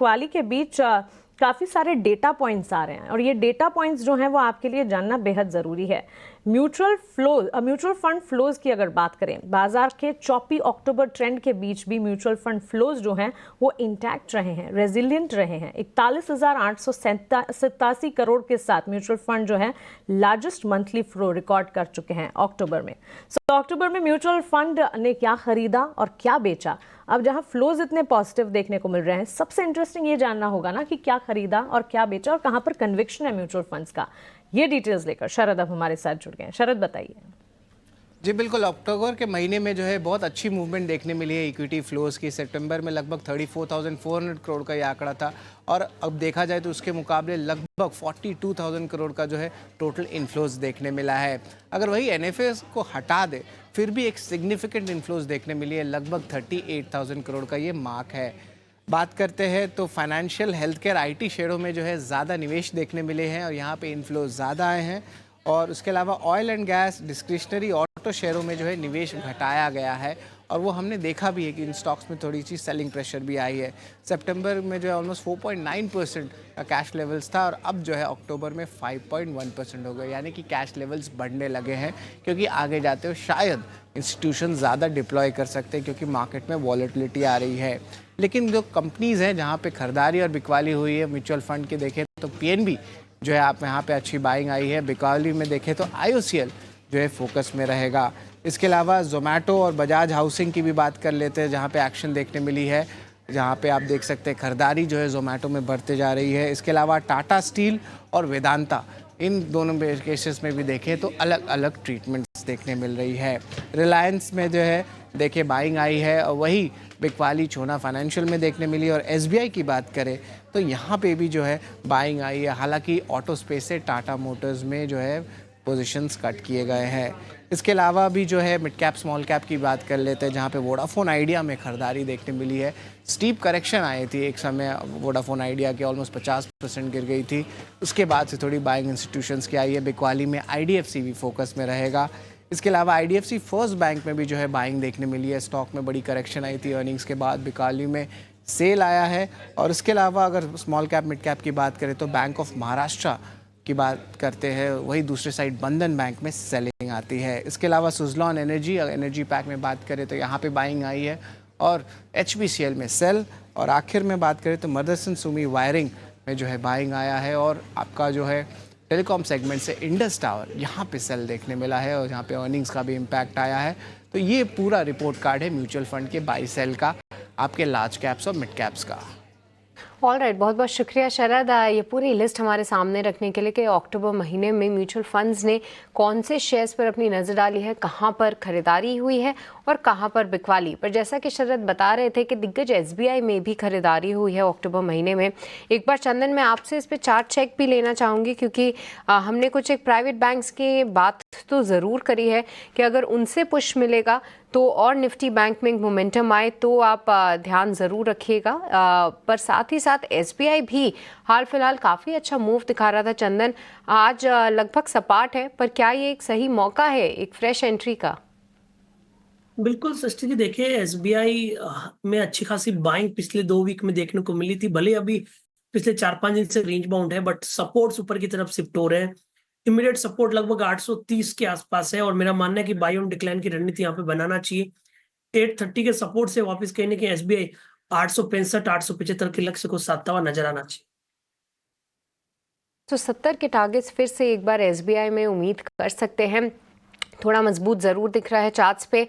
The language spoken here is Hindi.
बिकवाली के बीच काफ़ी सारे डेटा पॉइंट्स आ रहे हैं और ये डेटा पॉइंट्स जो हैं वो आपके लिए जानना बेहद ज़रूरी है। म्यूचुअल फंड फ्लोज की अगर बात करें, बाजार के चौपी अक्टूबर ट्रेंड के बीच भी म्यूचुअल फंड फ्लोज जो हैं वो इंटैक्ट रहे हैं, रेजिलियंट रहे हैं। 41,887 करोड़ के साथ म्यूचुअल फंड जो है लार्जेस्ट मंथली फ्लो रिकॉर्ड कर चुके हैं अक्टूबर में। अक्टूबर में म्यूचुअल फंड ने क्या खरीदा और क्या बेचा? अब जहां फ्लोज इतने पॉजिटिव देखने को मिल रहे हैं, सबसे इंटरेस्टिंग ये जानना होगा ना कि क्या खरीदा और क्या बेचा और कहां पर कन्विक्शन है म्यूचुअल फंड्स का। ये डिटेल्स लेकर शरद अब हमारे साथ जुड़ गए हैं। शरद बताइए। जी बिल्कुल, अक्टूबर के महीने में जो है बहुत अच्छी मूवमेंट देखने मिली है इक्विटी फ्लोज की। सितंबर में लगभग 34,400 करोड़ का ये आंकड़ा था और अब देखा जाए तो उसके मुकाबले लगभग 42,000 करोड़ का जो है टोटल इन्फ्लोज देखने मिला है। अगर वही एनएफएस को हटा दे फिर भी एक सिग्निफिकेंट इन्फ्लोज देखने मिली है, लगभग 38,000 करोड़ का ये मार्क है। बात करते हैं तो फाइनेंशियल, हेल्थ केयर, आईटी शेयरों में जो है ज़्यादा निवेश देखने मिले हैं और यहाँ पे इन्फ्लोज ज़्यादा आए हैं। और उसके अलावा oil and gas, discretionary, auto शेयरों में जो है निवेश घटाया गया है और वो हमने देखा भी है कि इन स्टॉक्स में थोड़ी सी सेलिंग प्रेशर भी आई है। सितंबर में जो है ऑलमोस्ट 4.9% का कैश लेवल्स था और अब जो है अक्टूबर में 5.1% हो गए, यानी कि कैश लेवल्स बढ़ने लगे हैं क्योंकि आगे जाते हुए शायद इंस्टीट्यूशन ज़्यादा डिप्लॉय कर सकते हैं क्योंकि मार्केट में वॉलेटिलिटी आ रही है। लेकिन जो कंपनीज़ हैं जहाँ पे खरीदारी और बिकवाली हुई है म्यूचुअल फंड की देखें तो पीएनबी जो है आप यहाँ पे अच्छी बाइंग आई है। बिकवाली में देखें तो आईओसीएल जो है फोकस में रहेगा। इसके अलावा जोमेटो और बजाज हाउसिंग की भी बात कर लेते हैं जहाँ पे एक्शन देखने मिली है, जहाँ पे आप देख सकते हैं खरीदारी जो है जोमेटो में बढ़ते जा रही है। इसके अलावा टाटा स्टील और वेदांता, इन दोनों केसेस में भी देखें तो अलग अलग ट्रीटमेंट्स देखने मिल रही है। रिलायंस में जो है देखिए बाइंग आई है और वही बिकवाली, छोना फाइनेंशियल में देखने मिली। और एसबीआई की बात करें तो यहाँ पे भी जो है बाइंग आई है। हालांकि ऑटो स्पेस से टाटा मोटर्स में जो है पोजीशंस कट किए गए हैं। इसके अलावा भी जो है मिड कैप स्मॉल कैप की बात कर लेते हैं जहाँ पे वोडाफोन आइडिया में खरीदारी देखने मिली है। स्टीप करेक्शन आई थी एक समय, वोडाफोन आइडिया की ऑलमोस्ट 50% गिर गई थी, उसके बाद से थोड़ी बाइंग इंस्टीट्यूशंस की आई है। बिकवाली में आईडीएफसी भी फोकस में रहेगा। इसके अलावा आईडीएफसी फर्स्ट बैंक में भी जो है बाइंग देखने मिली है। स्टॉक में बड़ी करेक्शन आई थी अर्निंग्स के बाद, बिकवाली में सेल आया है। और इसके अलावा अगर स्मॉल कैप मिड कैप की बात करें तो बैंक ऑफ महाराष्ट्र की बात करते हैं, वही दूसरे साइड बंधन बैंक में सेलिंग आती है। इसके अलावा सुजलॉन एनर्जी पैक में बात करें तो यहाँ पे बाइंग आई है और एचपीसीएल में सेल। और आखिर में बात करें तो मदरसन सुमी वायरिंग में जो है बाइंग आया है। और आपका जो है टेलीकॉम सेगमेंट से इंडस टावर, यहाँ पे सेल देखने मिला है और यहाँ पे अर्निंग्स का भी इम्पैक्ट आया है। तो ये पूरा रिपोर्ट कार्ड है म्यूचुअल फंड के बाई सेल का, आपके लार्ज कैप्स और मिड कैप्स का। ऑलराइट, बहुत बहुत शुक्रिया शरद, ये पूरी लिस्ट हमारे सामने रखने के लिए कि अक्टूबर महीने में म्यूचुअल फंड्स ने कौन से शेयर्स पर अपनी नज़र डाली है, कहां पर खरीदारी हुई है और कहां पर बिकवाली। पर जैसा कि शरद बता रहे थे कि दिग्गज एसबीआई में भी खरीदारी हुई है अक्टूबर महीने में। एक बार चंदन, मैं आपसे इस पर चार्ट चेक भी लेना चाहूँगी क्योंकि हमने कुछ एक प्राइवेट बैंक्स की बात तो ज़रूर करी है कि अगर उनसे पुश मिलेगा तो और निफ्टी बैंक में मोमेंटम आए तो आप ध्यान ज़रूर रखिएगा। पर साथ ही साथ एसबीआई भी हाल फिलहाल काफ़ी अच्छा मूव दिखा रहा था चंदन, आज लगभग सपाट है, पर क्या ये एक सही मौका है एक फ्रेश एंट्री का? बिल्कुल सृष्टि जी, देखिए एसबीआई में अच्छी खासी बाइंग पिछले 2 वीक में देखने को मिली थी। भले अभी पिछले 4-5 दिन से रेंज बाउंड है बट सपोर्ट्स ऊपर की तरफ शिफ्ट हो रहे हैं। इमीडिएट सपोर्ट लगभग 830 के आसपास है और मेरा मानना है कि बाई ऑन डिक्लाइन की रणनीति यहाँ पे बनाना चाहिए। 830 के सपोर्ट से वापस कहीं ना कहीं एसबीआई 865 875 के लक्ष्य को साधता हुआ नजर आना चाहिए। तो 70 के टारगेट्स फिर से एक बार एसबीआई में उम्मीद कर सकते हैं। थोड़ा मजबूत ज़रूर दिख रहा है चार्ट्स पे।